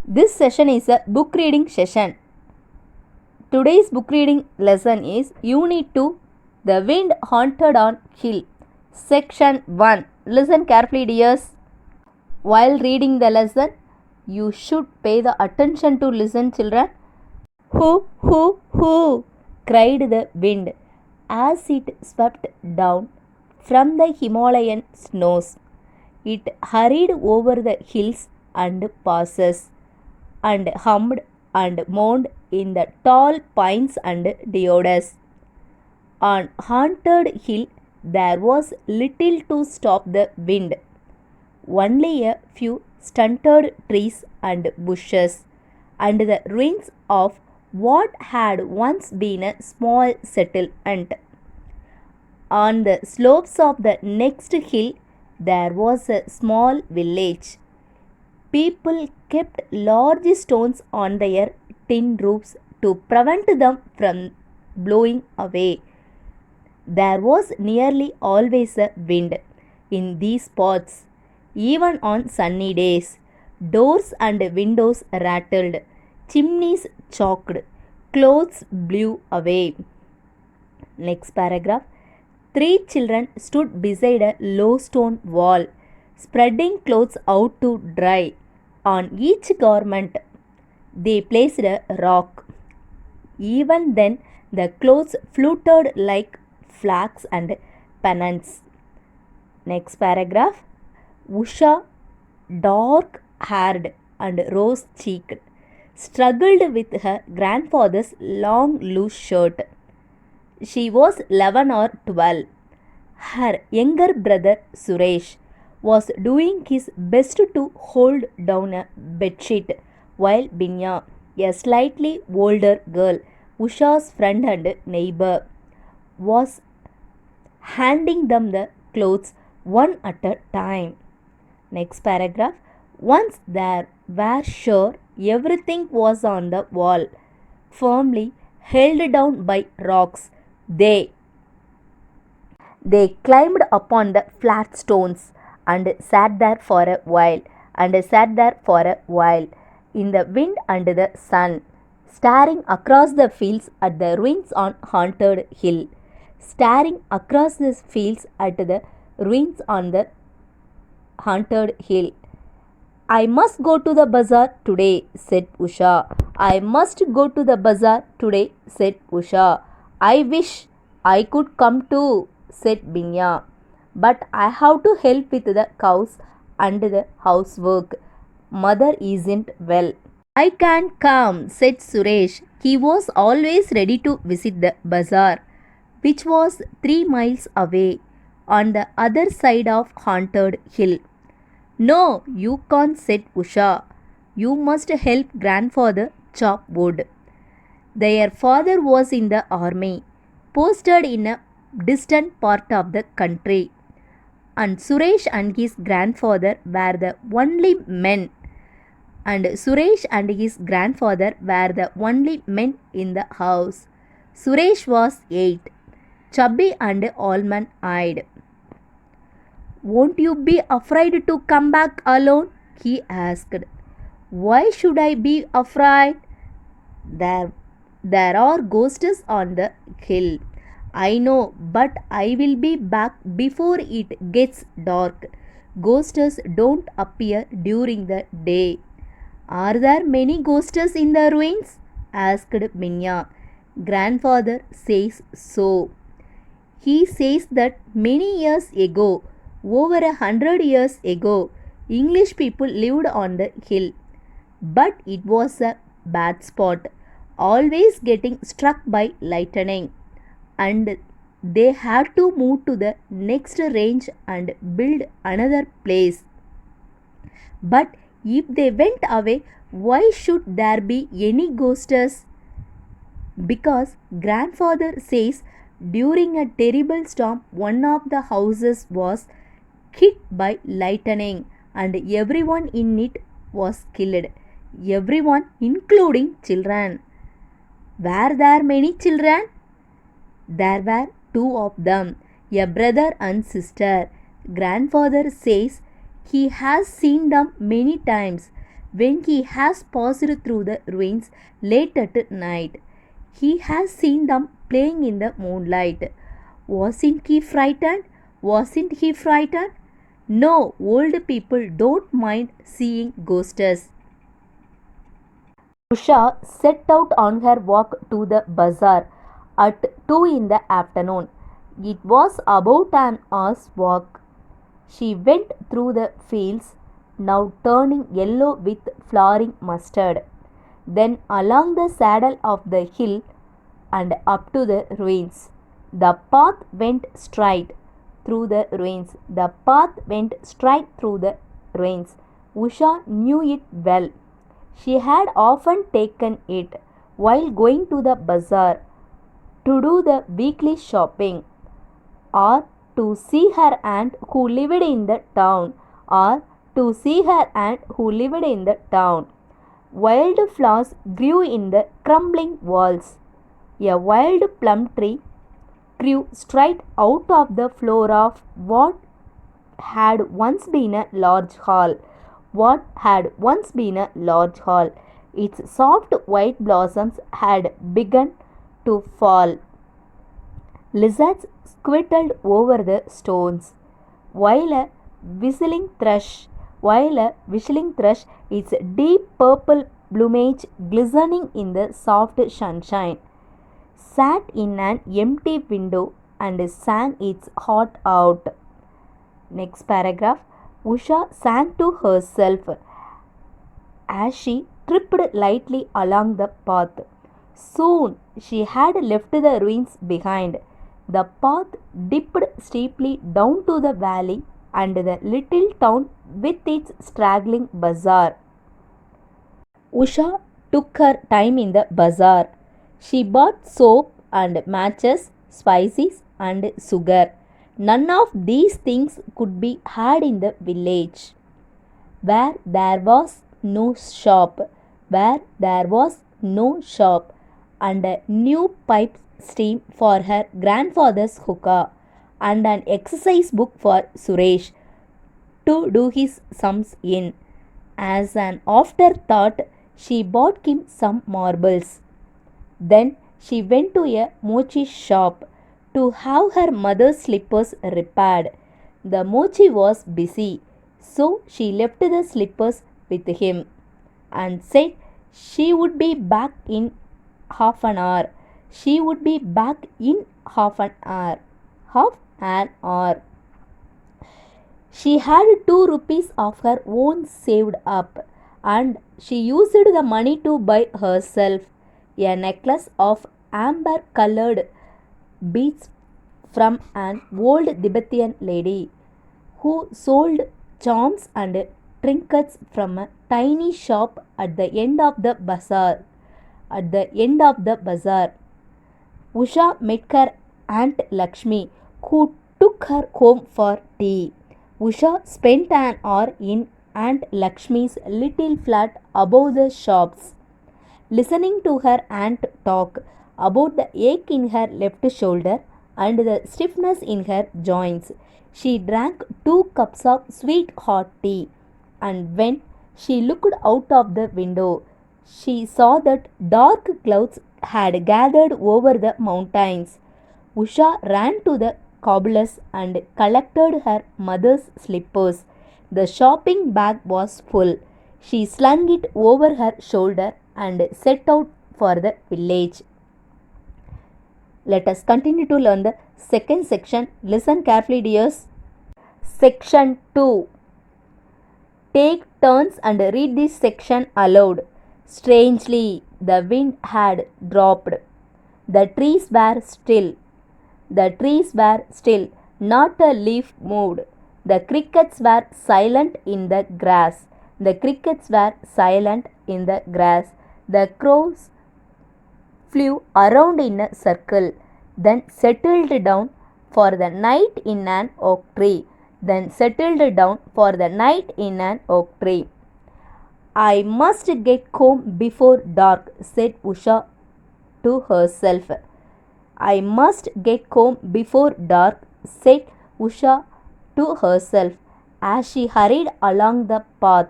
This session is a book reading session. Today's book reading lesson is Unit 2, The Wind Haunted on Hill. Section 1. Listen carefully, dears. While reading the lesson, you should pay the attention to listen, children. Hoo, cried the wind as it swept down from the Himalayan snows. It hurried over the hills and passes, and hummed and moaned in the tall pines and deodas. On Haunted Hill there was little to stop the wind, only a few stunted trees and bushes, and the ruins of what had once been a small settlement. On the slopes of the next hill there was a small village. People kept large stones on their tin roofs to prevent them from blowing away. There was nearly always a wind in these spots, even on sunny days. Doors and windows rattled, chimneys choked, clothes blew away. Next paragraph. 3 children stood beside a low stone wall, spreading clothes out to dry. On each garment they placed a rock. Even then the clothes floated like flags and pennants. Next paragraph. Usha, dark haired and rose cheeked, struggled with her grandfather's long loose shirt. She was 11 or 12. Her younger brother Suresh was doing his best to hold down a bedsheet, while Binya, a slightly older girl, Usha's friend and neighbor, was handing them the clothes one at a time. Next paragraph. Once they were sure everything was on the wall, firmly held down by rocks, they climbed upon the flat stones and sat there for a while, in the wind and the sun, staring across the fields at the ruins on Haunted Hill. Staring across the fields at the ruins on the Haunted Hill. I must go to the bazaar today, said Usha. I must go to the bazaar today, said Usha. I wish I could come too, said Binya. But I have to help with the cows and the housework. Mother isn't well. I can't come, said Suresh. He was always ready to visit the bazaar, which was 3 miles away on the other side of Haunted Hill. No, you can't, said Usha. You must help grandfather chop wood. Their father was in the army, posted in a distant part of the country, and Suresh and his grandfather were the only men. In the house. Suresh was 8, chubby and almond-eyed. Won't you be afraid to come back alone? He asked. Why should I be afraid? There are ghosts on the hill. I know, but I will be back before it gets dark. Ghosts don't appear during the day. Are there many ghosts in the ruins? Asked Minya. Grandfather says so. He says that many years ago, over 100 years ago, English people lived on the hill. But it was a bad spot, always getting struck by lightning, and they had to move to the next range and build another place. But if they went away, why should there be any ghosts? Because grandfather says during a terrible storm, one of the houses was hit by lightning and everyone in it was killed. Everyone, including children. Were there many children? There were 2 of them, a brother and sister. Grandfather says he has seen them many times. when he has passed through the ruins late at night. He has seen them playing in the moonlight. Wasn't he frightened? Wasn't he frightened? No, old people don't mind seeing ghosts. Usha set out on her walk to the bazaar at 2 in the afternoon. It was about an hour's walk. She went through the fields, now turning yellow with flowering mustard, then along the saddle of the hill and up to the ruins. The path went straight through the ruins. The path went straight through the ruins. Usha knew it well. She had often taken it while going to the bazaar to do the weekly shopping, or to see her aunt who lived in the town, or to see her aunt who lived in the town. Wild flowers grew in the crumbling walls. A wild plum tree grew straight out of the floor of what had once been a large hall. What had once been a large hall. Its soft white blossoms had begun to fall. Lizards squirtled over the stones, while a whistling thrush, its deep purple plumage glistening in the soft sunshine, sat in an empty window and sang its heart out. Next paragraph. Usha sang to herself as she tripped lightly along the path. Soon she had left the ruins behind. The path dipped steeply down to the valley and the little town with its straggling bazaar. Usha took her time in the bazaar. She bought soap and matches, spices and sugar. None of these things could be had in the village, where there was no shop, and a new pipe stem for her grandfather's hookah, and an exercise book for Suresh to do his sums in. As an afterthought, she bought him some marbles. Then she went to a mochi shop to have her mother's slippers repaired. The mochi was busy, so she left the slippers with him and said she would be back in half an hour. She would be back in half an hour. Half an hour. She had 2 rupees of her own saved up, and she used the money to buy herself a necklace of amber colored beads from an old Tibetan lady who sold charms and trinkets from a tiny shop at the end of the bazaar. Usha met her Aunt Lakshmi, who took her home for tea. Usha spent an hour in Aunt Lakshmi's little flat above the shops, listening to her aunt talk about the ache in her left shoulder and the stiffness in her joints. She drank 2 cups of sweet hot tea, and when she looked out of the window, she saw that dark clouds had gathered over the mountains. Usha ran to the cobbler's and collected her mother's slippers. The shopping bag was full. She slung it over her shoulder and set out for the village. Let us continue to learn the second section. Listen carefully, dears. Section 2. Take turns and read this section aloud. Strangely, the wind had dropped. The trees were still. Not a leaf moved. The crickets were silent in the grass. The crows flew around in a circle, then settled down for the night in an oak tree. I must get home before dark, said Usha to herself. As she hurried along the path.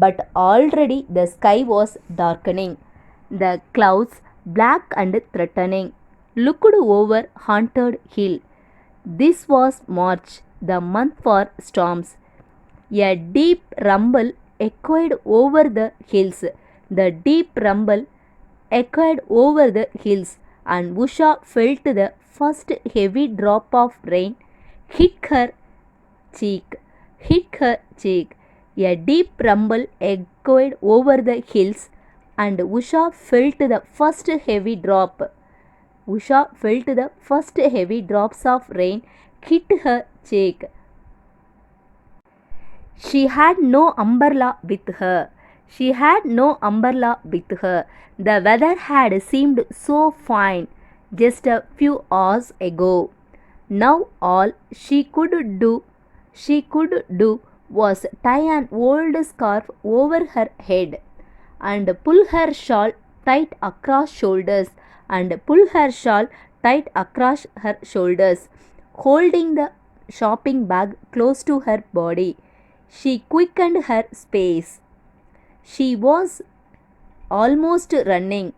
but already the sky was darkening. The clouds, black and threatening, looked over Haunted Hill. This was March, the month for storms. A deep rumble echoed over the hills. The deep rumble echoed over the hills, and Usha felt the first heavy drop of rain hit her cheek. Hit her cheek. A deep rumble echoed over the hills, and Usha felt the first heavy drop. Usha felt the first heavy drops of rain hit her cheek. She had no umbrella with her. She had no umbrella with her. The weather had seemed so fine just a few hours ago. Now all she could do was tie an old scarf over her head and pull her shawl tight across shoulders holding the shopping bag close to her body. She quickened her pace. She was almost running,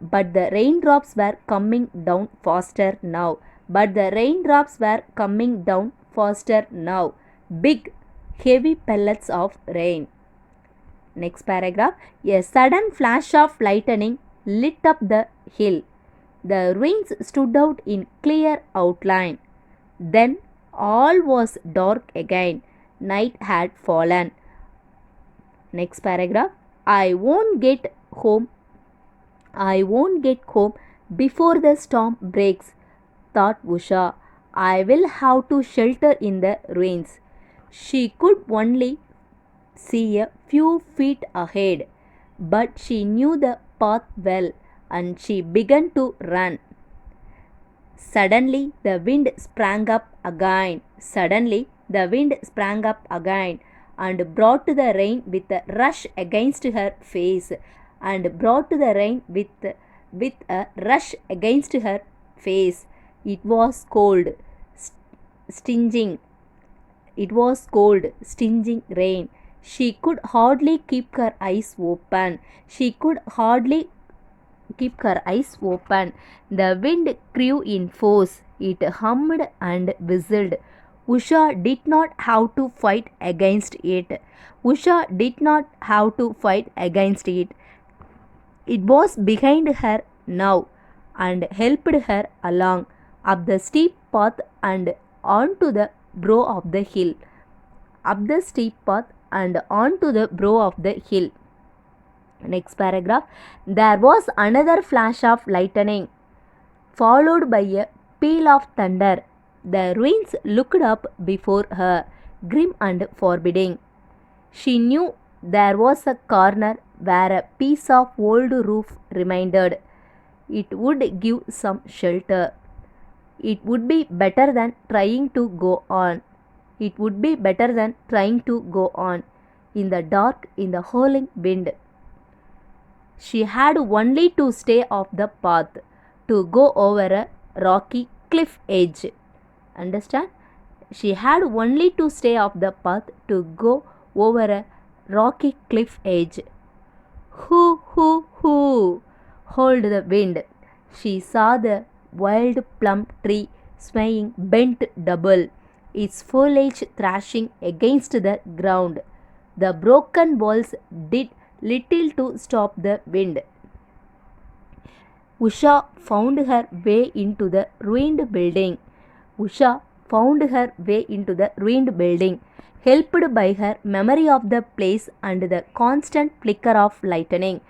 but the raindrops were coming down faster now. Big, heavy pellets of rain. Next paragraph. A sudden flash of lightning lit up the hill. The ruins stood out in clear outline. Then all was dark again. Night had fallen. Next paragraph. I won't get home before the storm breaks, thought Usha. I will have to shelter in the ruins. She could only see a few feet ahead, but she knew the path well, and she began to run. Suddenly the wind sprang up again. And brought the rain with a rush against her face. It was cold, stinging rain. She could hardly keep her eyes open. The wind grew in force. It hummed and whistled. Usha did not have to fight against it. It was behind her now and helped her along up the steep path and onto the brow of the hill. Next paragraph. There was another flash of lightning, followed by a peal of thunder. The ruins looked up before her, grim and forbidding. She knew there was a corner where a piece of old roof remained. It would give some shelter. It would be better than trying to go on. In the dark, in the howling wind. She had only to stay off the path, to go over a rocky cliff edge. Understand? She had only to stay off the path to go over a rocky cliff edge. Hoo, hoo, hoo, howled the wind. She saw the wild plum tree swaying bent double, its foliage thrashing against the ground. The broken walls did little to stop the wind. Usha found her way into the ruined building. Helped by her memory of the place and the constant flicker of lightning.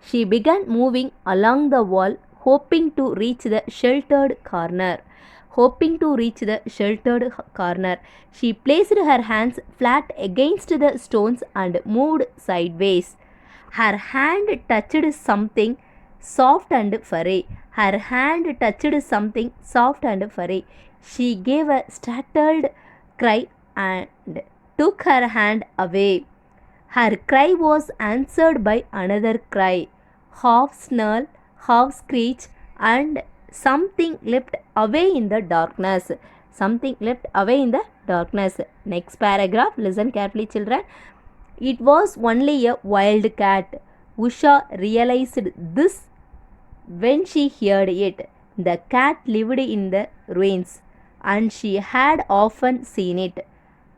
She began moving along the wall, hoping to reach the sheltered corner. She placed her hands flat against the stones and moved sideways. Her hand touched something soft and furry. She gave a startled cry and took her hand away. Her cry was answered by another cry, half snarl, half screech, and something leapt away in the darkness. Something left away in the darkness. Next paragraph, listen carefully, children. It was only a wild cat. Usha realized this when she heard it. The cat lived in the ruins and she had often seen it.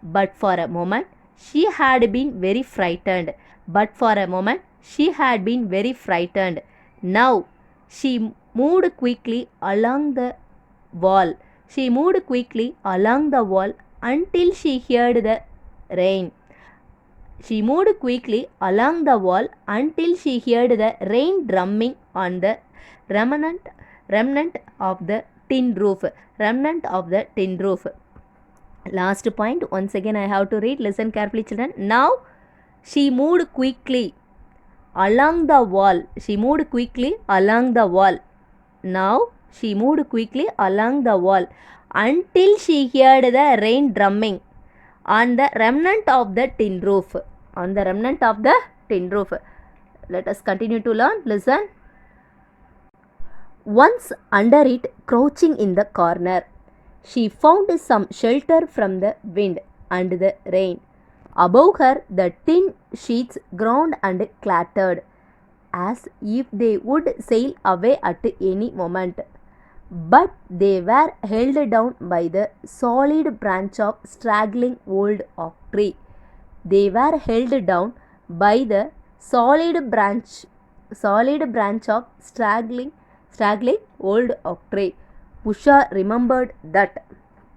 But for a moment, she had been very frightened. But for a moment, she had been very frightened. Now, she moved quickly along the wall. She moved quickly along the wall until she heard the rain. She moved quickly along the wall until she heard the rain drumming on the remnant, remnant of the tin roof. Remnant of the tin roof. Last point, once again I have to read. Listen carefully, children. Now she moved quickly along the wall. She moved quickly along the wall. Now she moved quickly along the wall until she heard the rain drumming on the remnant of the tin roof. On the remnant of the tin roof. Let us continue to learn. Listen. Once under it, crouching in the corner, she found some shelter from the wind and the rain. Above her, the tin sheets groaned and clattered, as if they would sail away at any moment. But they were held down by the solid branch of straggling old oak tree. They were held down by the solid branch of straggling old oak tree. Usha remembered that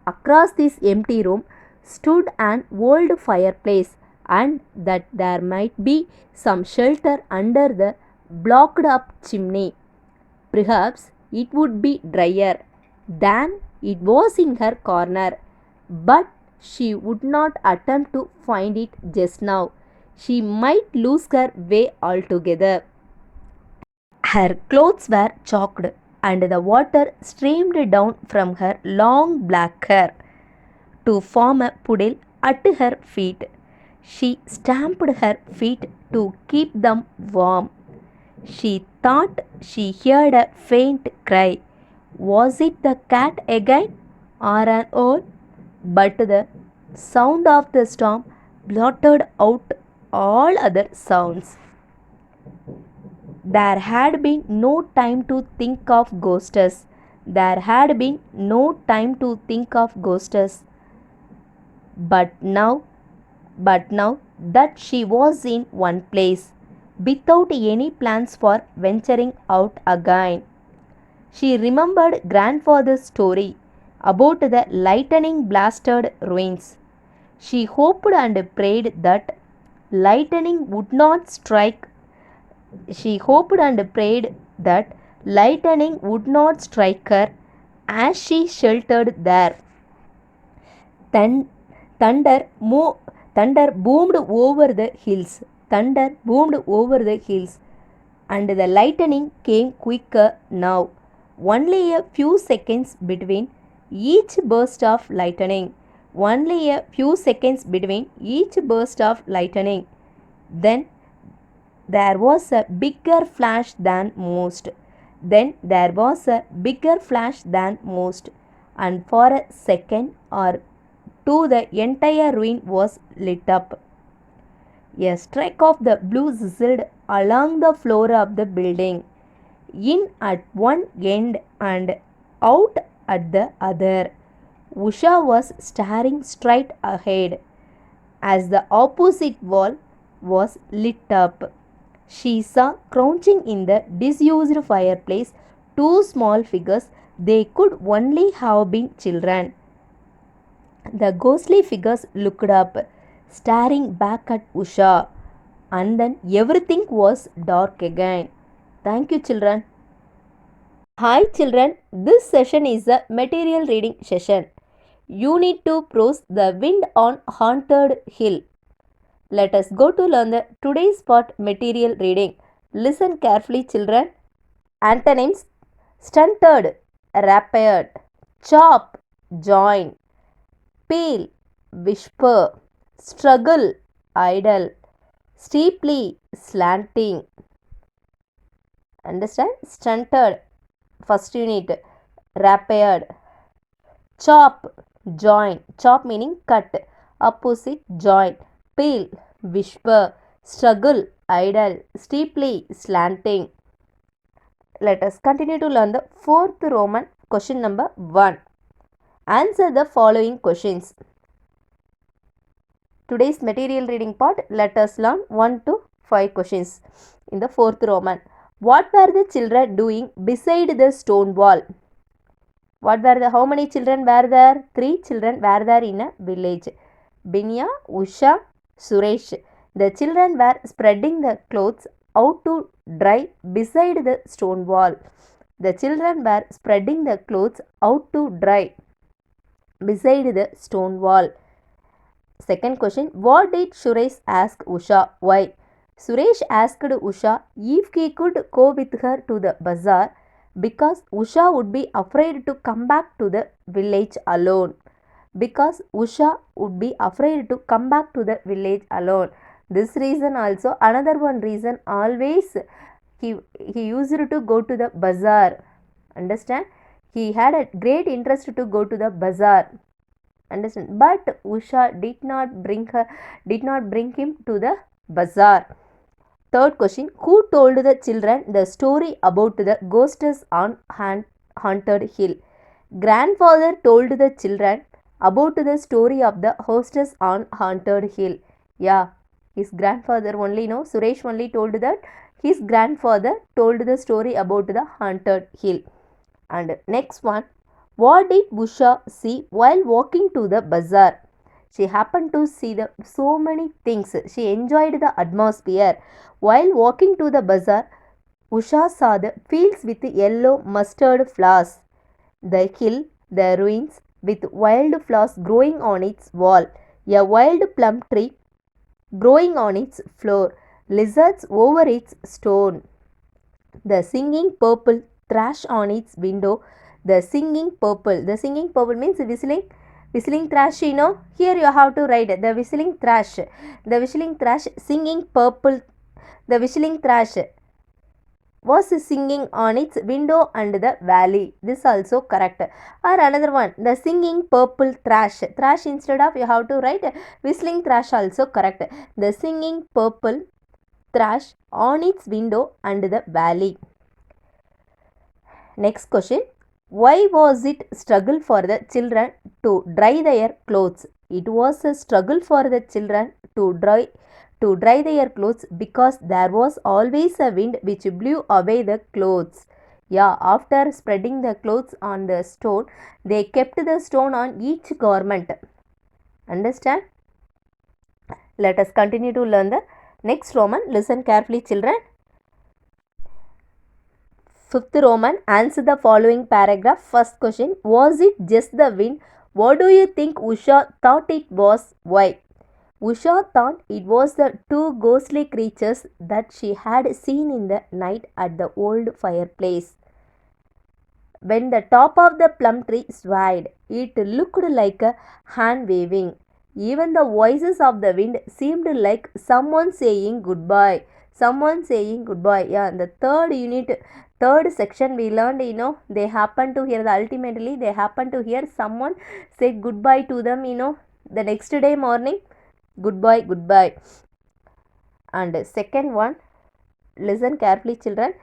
across this empty room stood an old fireplace and that there might be some shelter under the blocked up chimney. Perhaps it would be drier than it was in her corner, but she would not attempt to find it just now. She might lose her way altogether. Her clothes were choked, and the water streamed down from her long black hair to form a puddle at her feet. She stamped her feet to keep them warm. She thought she heard a faint cry. Was it the cat again or an owl? But the sound of the storm blotted out all other sounds. There had been no time to think of ghosts. There had been no time to think of ghosts. But now, that she was in one place, without any plans for venturing out again. She remembered grandfather's story about the lightning blasted ruins. She hoped and prayed that lightning would not strike. She hoped and prayed that lightning would not strike her as she sheltered there. Then thunder boomed over the hills. Thunder boomed over the hills, and the lightning came quicker now. Only a few seconds between each burst of lightning. Only a few seconds between each burst of lightning. Then there was a bigger flash than most. Then there was a bigger flash than most, and for a second or two the entire ruin was lit up. A streak of the blue sizzled along the floor of the building, in at one end and out at the other. Usha was staring straight ahead as the opposite wall was lit up. She saw crouching in the disused fireplace two small figures. They could only have been children. The ghostly figures looked up, staring back at Usha, and then everything was dark again. Thank you, children. Hi, children. This session is a material reading session. Unit 2 prose The Wind on Haunted Hill. Let us go to learn the today's part material reading. Listen carefully, children. Antonyms: stunted, rapid, chop, join, pale, whisper, struggle, idle, steeply, slanting. Understand? Stunted, first unit, rapid, chop, join, chop meaning cut, opposite join, peel, whisper, struggle, idle, steeply, slanting. Let us continue to learn the fourth Roman. Question number 1. Answer the following questions. Today's material reading part, let us learn 1 to 5 questions in the fourth Roman. What were the children doing beside the stone wall? How many children were there? 3 children were there in a village. Binya, Usha, Suresh. The children were spreading the clothes out to dry beside the stone wall. The children were spreading the clothes out to dry beside the stone wall. Second question, what did Suresh ask Usha? Why? Suresh asked Usha if he could go with her to the bazaar because Usha would be afraid to come back to the village alone. Because Usha would be afraid to come back to the village alone. This reason also, another one reason, always he used to go to the bazaar. Understand? He had a great interest to go to the bazaar. Understand? But Usha did not bring him to the bazaar. Third question, who told the children the story about the ghosts on haunted hill? Grandfather told the children about the story of the hostess on haunted hill. Yeah, his grandfather only, no, Suresh only told that his grandfather told the story about the haunted hill. And next one, what did Usha see while walking to the bazaar? She happened to see so many things. She enjoyed the atmosphere. While walking to the bazaar, Usha saw the fields with yellow mustard flowers, the hill, the ruins with wild flowers growing on its wall, a wild plum tree growing on its floor, lizards over its stone, the singing purple thrush on its window, the singing purple means whistling thrush, you know. Here you have to write the whistling thrush singing purple. The whistling thrush was singing on its window and the valley. This also correct. Or another one, the singing purple thrush instead of you have to write whistling thrush, also correct. The singing purple thrush on its window and the valley. Next question, why was it struggle for the children to dry their clothes? It was a struggle for the children to dry their clothes because there was always a wind which blew away the clothes. Yeah, after spreading the clothes on the stone, they kept the stone on each garment. Understand? Let us continue to learn the next Roman. Listen carefully, children. Fifth Roman, answer the following paragraph. First question, was it just the wind? What do you think Usha thought it was? Why? Usha thought it was the 2 ghostly creatures that she had seen in the night at the old fireplace. When the top of the plum tree swayed, it looked like a hand waving. Even the voices of the wind seemed like someone saying goodbye. Yeah, the third section we learned, you know, they happen to hear someone say goodbye to them, you know, the next day morning. Goodbye. And second one, listen carefully, children.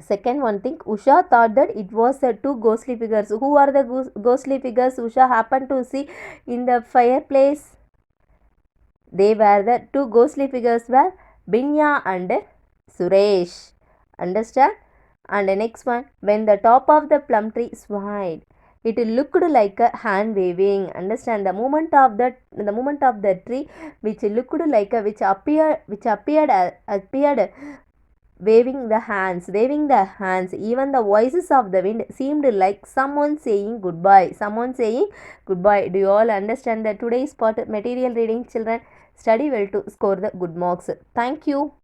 Second one thing, Usha thought that it was the 2 ghostly figures. Who are the ghostly figures Usha happened to see in the fireplace? They were the 2 ghostly figures were Binya and Suresh. Understand? And the next one, when the top of the plum tree swayed, it looked like a hand waving. Understand? The movement of the tree which looked like appeared waving the hands. Even the voices of the wind seemed like someone saying goodbye. Do you all understand that today's material reading, children? Study well to score the good marks. Thank you.